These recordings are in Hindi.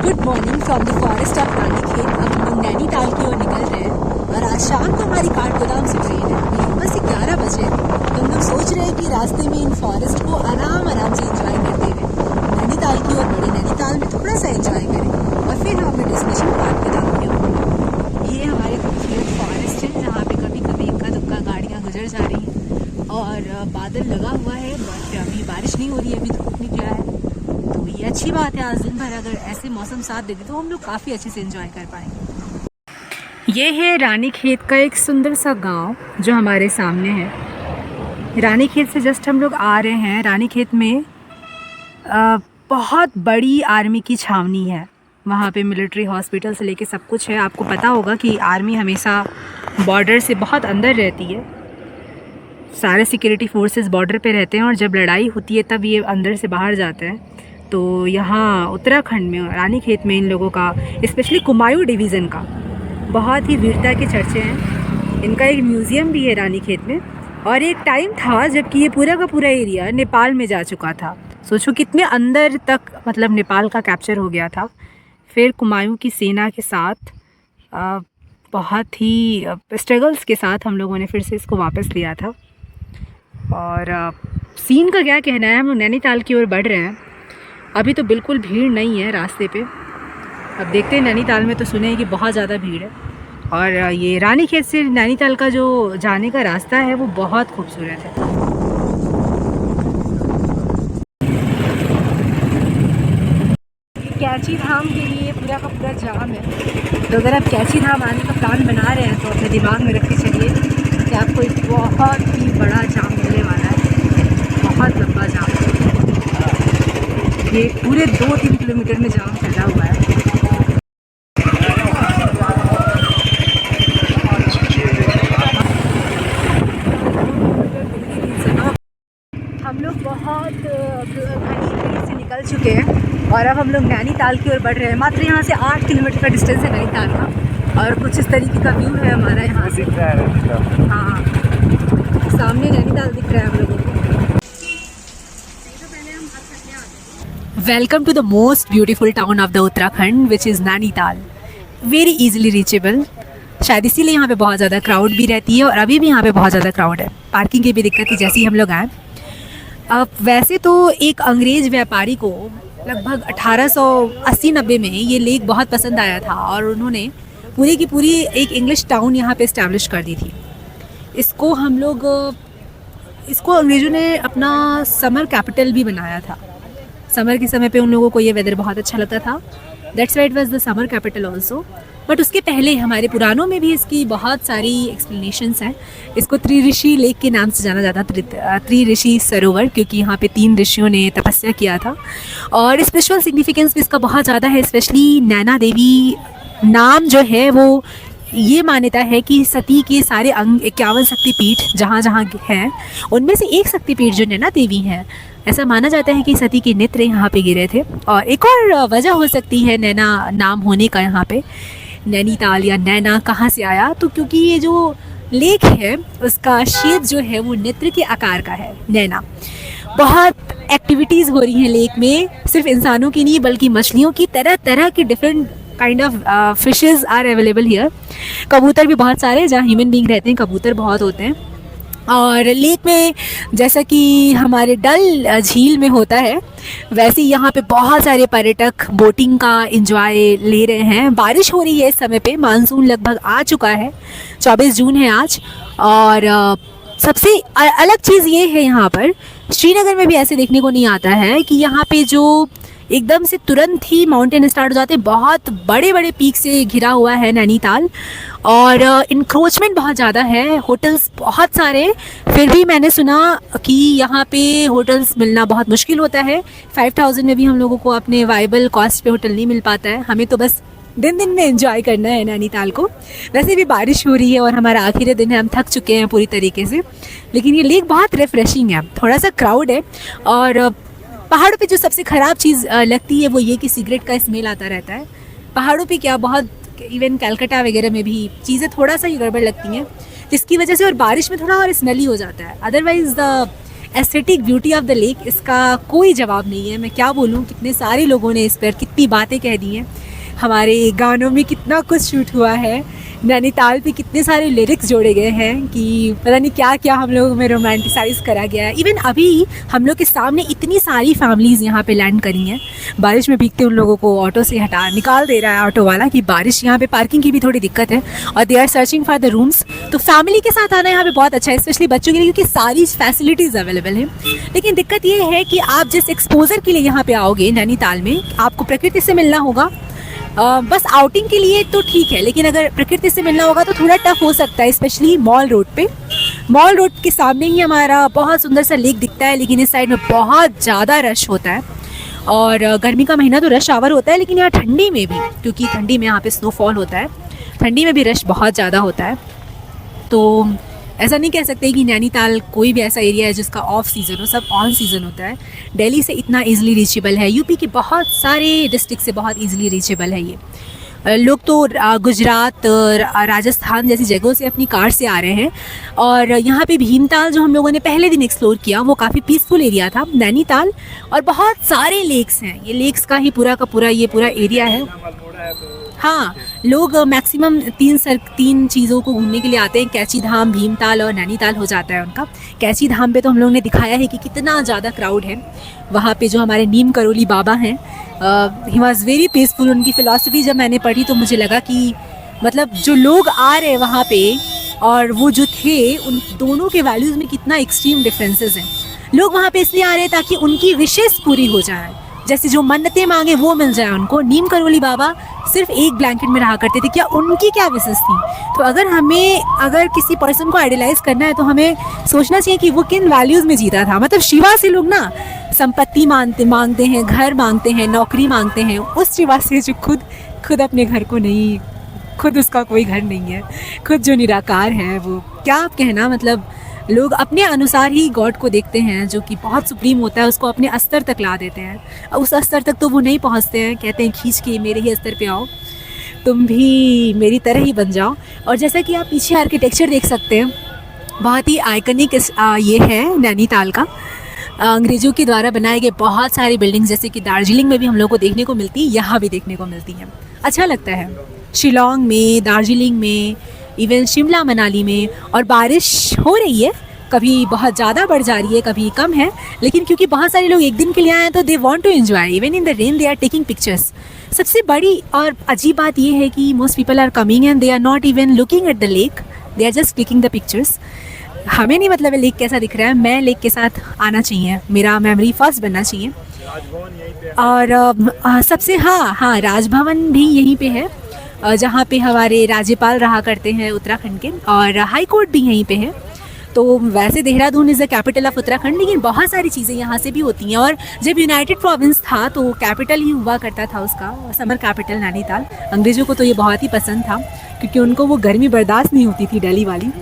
Good morning from the forest of Ranikhet. अब हम लोग नैनीताल की ओर निकल रहे हैं और आज शाम को हमारी काठगोदाम से ट्रेन है। अभी बस 11 बजे तो हम लोग सोच रहे हैं कि रास्ते में इन फॉरेस्ट को आराम से एंजॉय करते हुए नैनीताल की ओर बढ़े, नैनीताल में थोड़ा सा एंजॉय करें और फिर हम अपने डेस्टिनेशन काठगोदाम की ओर। ये हमारे खूबसूरत फॉरेस्ट है जहाँ पे कभी कभी इक्का दुक्का गाड़ियाँ गुजर जा रही हैं और बादल लगा हुआ है, बट अभी बारिश नहीं हो रही है, अभी धूप निकला है। तो ये अच्छी बात है, आज दिन भर अगर ऐसे मौसम साथ देते तो हम लोग काफ़ी अच्छे से एंजॉय कर पाएंगे। ये है रानीखेत का एक सुंदर सा गांव जो हमारे सामने है। रानीखेत से जस्ट हम लोग आ रहे हैं। रानीखेत में बहुत बड़ी आर्मी की छावनी है, वहाँ पे मिलिट्री हॉस्पिटल से लेके सब कुछ है। आपको पता होगा कि आर्मी हमेशा बॉर्डर से बहुत अंदर रहती है, सारे सिक्योरिटी फोर्सेस बॉर्डर पे रहते हैं और जब लड़ाई होती है तब ये अंदर से बाहर जाते हैं। तो यहाँ उत्तराखंड में रानीखेत में इन लोगों का, स्पेशली कुमायूं डिवीज़न का, बहुत ही वीरता के चर्चे हैं। इनका एक म्यूज़ियम भी है रानीखेत में। और एक टाइम था जबकि ये पूरा का पूरा एरिया नेपाल में जा चुका था। सोचो कितने अंदर तक मतलब नेपाल का कैप्चर हो गया था। फिर कुमायूं की सेना के साथ बहुत ही स्ट्रगल्स के साथ हम लोगों ने फिर से इसको वापस लिया था। और सीन का क्या कहना है, हम लोग नैनीताल की ओर बढ़ रहे हैं। अभी तो बिल्कुल भीड़ नहीं है रास्ते पे। अब देखते हैं, नैनीताल में तो सुने हैं कि बहुत ज़्यादा भीड़ है। और ये रानीखेत से नैनीताल का जो जाने का रास्ता है वो बहुत खूबसूरत है। कैची धाम के लिए पूरा का पूरा जाम है। तो अगर आप कैची धाम आने का प्लान बना रहे हैं तो अपने दिमाग में रख के चलिए कि आपको एक बहुत ही बड़ा जाम मिलने वाला है, बहुत लंबा जाम। ये पूरे 2-3 किलोमीटर में जाम फैला हुआ है। हम लोग बहुत घनी से निकल चुके हैं और अब हम लोग नैनीताल की ओर बढ़ रहे हैं। मात्र यहाँ से 8 किलोमीटर का डिस्टेंस है नैनीताल का और कुछ इस तरीके का व्यू है हमारा यहाँ से। हाँ, सामने नैनीताल दिख रहा है हम लोगों को। Welcome to the most beautiful town of the Uttarakhand which is Nainital. Very easily reachable. शायद इसीलिए यहाँ पे बहुत ज़्यादा क्राउड भी रहती है और अभी भी यहाँ पे बहुत ज़्यादा क्राउड है। पार्किंग की भी दिक्कत थी जैसे ही हम लोग आए। अब वैसे तो एक अंग्रेज़ व्यापारी को लगभग 1880-90 में ये लेक बहुत पसंद आया था और उन्होंने पूरी की पूरी एक इंग्लिश टाउन यहाँ पे इस्टेब्लिश कर दी थी। इसको अंग्रेज़ों ने अपना समर कैपिटल भी बनाया था। समर के समय पे उन लोगों को ये वेदर बहुत अच्छा लगता था। That's why it was the summer capital also. But उसके पहले हमारे पुराणों में भी इसकी बहुत सारी एक्सप्लेनेशंस हैं। इसको त्रिऋषि लेक के नाम से जाना जाता है, त्रिऋषि सरोवर, क्योंकि यहाँ पे 3 ऋषियों ने तपस्या किया था। और स्पिरिचुअल सिग्निफिकेंस भी इसका बहुत ज़्यादा है। स्पेशली नैना देवी नाम जो है वो ये मान्यता है कि सती के सारे अंग 51 शक्तिपीठ जहाँ जहाँ हैं उनमें से एक शक्तिपीठ जो नैना देवी हैं, ऐसा माना जाता है कि सती के नेत्र यहाँ पे गिरे थे। और एक और वजह हो सकती है नैना नाम होने का। यहाँ पे नैनीताल या नैना कहाँ से आया, तो क्योंकि ये जो लेक है उसका शेप जो है वो नेत्र के आकार का है। नैना बहुत एक्टिविटीज़ हो रही हैं लेक में, सिर्फ इंसानों की नहीं बल्कि मछलियों की, तरह तरह की different kind of fishes are available here. कबूतर भी बहुत सारे, जहाँ ह्यूमन बींग रहते हैं कबूतर बहुत होते हैं। और लेक में जैसा कि हमारे डल झील में होता है वैसे यहाँ पे बहुत सारे पर्यटक बोटिंग का एंजॉय ले रहे हैं। बारिश हो रही है इस समय पे, मानसून लगभग आ चुका है, 24 जून है आज। और सबसे अलग चीज़ ये है यहाँ पर, श्रीनगर में भी ऐसे देखने को नहीं आता है कि यहाँ पे जो एकदम से तुरंत ही माउंटेन स्टार्ट हो जाते हैं। बहुत बड़े बड़े पीक से घिरा हुआ है नैनीताल और इंक्रोचमेंट बहुत ज़्यादा है। होटल्स बहुत सारे, फिर भी मैंने सुना कि यहाँ पे होटल्स मिलना बहुत मुश्किल होता है। 5000 में भी हम लोगों को अपने वाइबल कॉस्ट पे होटल नहीं मिल पाता है। हमें तो बस दिन में एंजॉय करना है नैनीताल को। वैसे भी बारिश हो रही है और हमारा आखिरी दिन है, हम थक चुके हैं पूरी तरीके से। लेकिन ये लेक बहुत रिफ्रेशिंग है। थोड़ा सा क्राउड है और पहाड़ों पे जो सबसे ख़राब चीज़ लगती है वो ये कि सिगरेट का स्मेल आता रहता है। पहाड़ों पे क्या, बहुत इवन कलकत्ता वगैरह में भी चीज़ें थोड़ा सा ही गड़बड़ लगती हैं, जिसकी वजह से और बारिश में थोड़ा और स्मेली हो जाता है। Otherwise the aesthetic beauty of the lake, इसका कोई जवाब नहीं है। मैं क्या बोलूँ, कितने सारे लोगों ने इस पर कितनी बातें कह दी हैं, हमारे गानों में कितना कुछ शूट हुआ है, नैनीताल पे कितने सारे लिरिक्स जोड़े गए हैं कि पता नहीं क्या क्या हम लोगों में रोमांटिसाइज करा गया है। इवन अभी हम लोग के सामने इतनी सारी फैमिलीज़ यहाँ पे लैंड करी हैं, बारिश में भीगते उन लोगों को ऑटो से निकाल दे रहा है ऑटो वाला कि बारिश, यहाँ पे पार्किंग की भी थोड़ी दिक्कत है और they are searching for the rooms. तो फैमिली के साथ आना यहाँ पे बहुत अच्छा है, स्पेशली बच्चों के लिए, क्योंकि सारी फैसिलिटीज़ अवेलेबल हैं। लेकिन दिक्कत ये है कि आप जिस एक्सपोजर के लिए यहाँ पे आओगे नैनीताल में, आपको प्रकृति से मिलना होगा। बस आउटिंग के लिए तो ठीक है, लेकिन अगर प्रकृति से मिलना होगा तो थोड़ा टफ हो सकता है, स्पेशली मॉल रोड पे। मॉल रोड के सामने ही हमारा बहुत सुंदर सा लेक दिखता है, लेकिन इस साइड में बहुत ज़्यादा रश होता है और गर्मी का महीना तो रश आवर होता है, लेकिन यहाँ ठंडी में भी, क्योंकि ठंडी में यहाँ पे स्नोफॉल होता है, ठंडी में भी रश बहुत ज़्यादा होता है। तो ऐसा नहीं कह सकते कि नैनीताल कोई भी ऐसा एरिया है जिसका ऑफ सीज़न हो, सब ऑन सीज़न होता है। दिल्ली से इतना इजीली रीचेबल है, यूपी के बहुत सारे डिस्ट्रिक्ट से बहुत इजीली रीचेबल है ये। लोग तो गुजरात, राजस्थान जैसी जगहों से अपनी कार से आ रहे हैं। और यहाँ पे भीमताल जो हम लोगों ने पहले दिन एक्सप्लोर किया, वो काफ़ी पीसफुल एरिया था। नैनीताल और बहुत सारे लेक्स हैं, ये लेक्स का ही पूरा का पूरा ये पूरा एरिया है। हाँ, लोग मैक्सिमम तीन चीज़ों को घूमने के लिए आते हैं, कैची धाम, भीमताल और नैनीताल हो जाता है उनका। कैची धाम पे तो हम लोगों ने दिखाया है कि कितना ज़्यादा क्राउड है। वहाँ पे जो हमारे नीम करोली बाबा हैं, ही वॉज़ वेरी पीसफुल। उनकी फ़िलॉसफी जब मैंने पढ़ी तो मुझे लगा कि मतलब जो लोग आ रहे हैं वहाँ पे और वो जो थे, उन दोनों के वैल्यूज़ में कितना एक्सट्रीम डिफरेंसेस हैं। लोग वहाँ पे इसलिए आ रहे हैं ताकि उनकी विशेष पूरी हो जाए, जैसे जो मन्नतें मांगे वो मिल जाए उनको। नीम करोली बाबा सिर्फ एक ब्लैंकेट में रहा करते थे, क्या उनकी क्या विशेष थी? तो अगर किसी पर्सन को आइडियलाइज करना है तो हमें सोचना चाहिए कि वो किन वैल्यूज़ में जीता था। मतलब शिवा से लोग ना संपत्ति मांगते हैं, घर मांगते हैं, नौकरी मांगते हैं, उस शिवा से जो खुद अपने घर को नहीं, खुद उसका कोई घर नहीं है, खुद जो निराकार है, वो क्या आप कहना, मतलब लोग अपने अनुसार ही गॉड को देखते हैं, जो कि बहुत सुप्रीम होता है, उसको अपने स्तर तक ला देते हैं। उस स्तर तक तो वो नहीं पहुंचते हैं, कहते हैं खींच के मेरे ही स्तर पे आओ, तुम भी मेरी तरह ही बन जाओ। और जैसा कि आप पीछे आर्किटेक्चर देख सकते हैं, बहुत ही आइकनिक ये है नैनीताल का। अंग्रेज़ों के द्वारा बनाए गए बहुत सारी बिल्डिंग्स, जैसे कि दार्जिलिंग में भी हम लोग को देखने को मिलती है, यहाँ भी देखने को मिलती हैं। अच्छा लगता है शिलोंग में, दार्जिलिंग में, इवन शिमला मनाली में। और बारिश हो रही है, कभी बहुत ज़्यादा बढ़ जा रही है, कभी कम है, लेकिन क्योंकि बहुत सारे लोग एक दिन के लिए आए हैं तो they want to enjoy, even in the rain they are taking pictures. सबसे बड़ी और अजीब बात ये है कि most people are coming and they are not even looking at the lake, they are just clicking the pictures. हमें नहीं मतलब है लेक कैसा दिख रहा है, मैं लेक के साथ आना चाहिए, मेरा मेमोरी फर्स्ट बनना चाहिए। और सबसे हाँ, राजभवन भी यहीं पे है, जहाँ पे हमारे राज्यपाल रहा करते हैं उत्तराखंड के, और हाई कोर्ट भी यहीं पे है। तो वैसे Dehradun is the capital of Uttarakhand, लेकिन बहुत सारी चीज़ें यहाँ से भी होती हैं। और जब यूनाइटेड प्रोविंस था तो कैपिटल ही हुआ करता था उसका, समर कैपिटल नैनीताल। अंग्रेज़ों को तो ये बहुत ही पसंद था, क्योंकि उनको वो गर्मी बर्दाश्त नहीं होती थी दिल्ली वाली।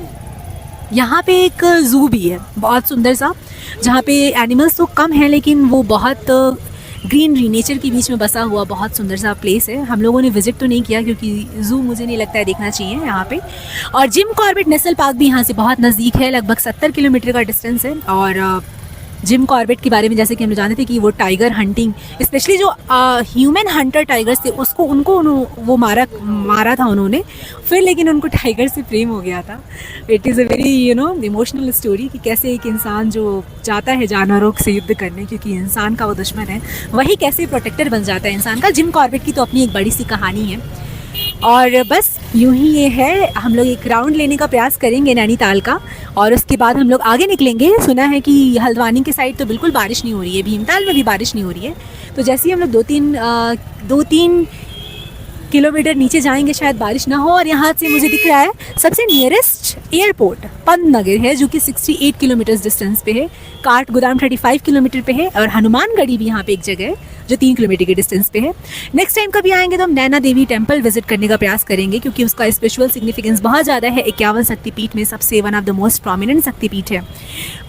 यहाँ पे एक ज़ू भी है बहुत सुंदर सा, जहाँ पे एनिमल्स तो कम हैं, लेकिन वो बहुत ग्रीनरी, नेचर के बीच में बसा हुआ बहुत सुंदर सा प्लेस है। हम लोगों ने विजिट तो नहीं किया, क्योंकि ज़ू मुझे नहीं लगता है देखना चाहिए यहाँ पे। और जिम कॉर्बेट नेशनल पार्क भी यहाँ से बहुत नज़दीक है, लगभग 70 किलोमीटर का डिस्टेंस है। और जिम कॉर्बेट के बारे में जैसे कि हम जानते थे कि वो टाइगर हंटिंग, स्पेशली जो ह्यूमन हंटर टाइगर्स थे उनको वो मारा था उन्होंने, फिर लेकिन उनको टाइगर से प्रेम हो गया था। It is a very emotional story कि कैसे एक इंसान जो जाता है जानवरों से युद्ध करने, क्योंकि इंसान का वो दुश्मन है, वही कैसे प्रोटेक्टर बन जाता है इंसान का। जिम कॉर्बेट की तो अपनी एक बड़ी सी कहानी है। और बस यूं ही ये है, हम लोग एक राउंड लेने का प्रयास करेंगे नैनीताल का, और उसके बाद हम लोग आगे निकलेंगे। सुना है कि हल्द्वानी के साइड तो बिल्कुल बारिश नहीं हो रही है, भीमताल में भी बारिश नहीं हो रही है। तो जैसे ही हम लोग दो तीन किलोमीटर नीचे जाएंगे शायद बारिश ना हो। और यहाँ से मुझे दिख रहा है सबसे नियरेस्ट एयरपोर्ट पंतनगर है, जो कि 68 किलोमीटर डिस्टेंस पे है। काठगोदाम 35 किलोमीटर पे है, और हनुमानगढ़ी भी यहाँ पे एक जगह है जो 3 किलोमीटर के डिस्टेंस पे है। नेक्स्ट टाइम कभी आएंगे तो हम नैना देवी टेम्पल विजिट करने का प्रयास करेंगे, क्योंकि उसका स्पिरिचुअल सिग्निफिकेंस बहुत ज़्यादा है। 51 शक्तिपीठ में सबसे one of the most prominent शक्तिपीठ है,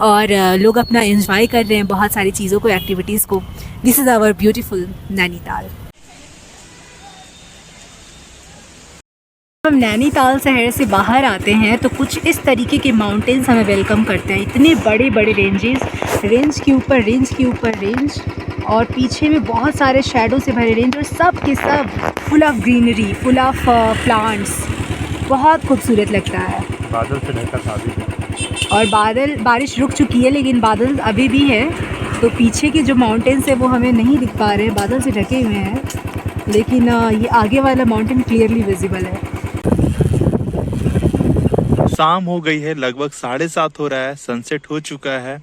और लोग अपना एंजॉय कर रहे हैं बहुत सारी चीज़ों को, एक्टिविटीज़ को। This is our beautiful Nainital. हम नैनीताल शहर से बाहर आते हैं तो कुछ इस तरीके के माउंटेन्स हमें वेलकम करते हैं। इतने बड़े बड़े रेंजेस, रेंज के ऊपर रेंज के ऊपर रेंज, और पीछे में बहुत सारे शैडो से भरे रेंज, और सब के सब full of greenery, full of plants. बहुत खूबसूरत लगता है। बादल से ढका था अभी, और बारिश रुक चुकी है लेकिन बादल अभी भी है। तो पीछे के जो माउंटेन्स है वो हमें नहीं दिख पा रहे हैं, बादल से ढके हुए हैं, लेकिन ये आगे वाला माउंटेन क्लियरली विजिबल है। शाम हो गई है, लगभग 7:30 हो रहा है, सनसेट हो चुका है।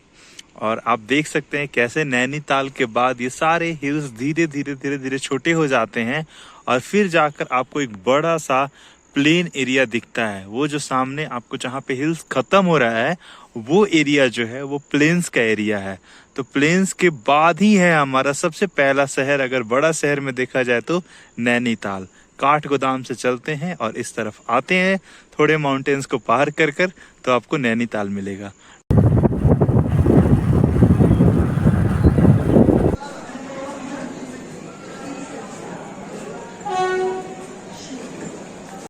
और आप देख सकते हैं कैसे नैनीताल के बाद ये सारे हिल्स धीरे धीरे धीरे धीरे छोटे हो जाते हैं और फिर जाकर आपको एक बड़ा सा प्लेन एरिया दिखता है। वो जो सामने आपको जहाँ पे हिल्स खत्म हो रहा है वो एरिया जो है वो प्लेन्स का एरिया है। तो प्लेन्स के बाद ही है हमारा सबसे पहला शहर, अगर बड़ा शहर में देखा जाए तो, नैनीताल। काठगोदाम से चलते हैं और इस तरफ आते हैं, थोड़े माउंटेन्स को पार कर कर तो आपको नैनीताल मिलेगा।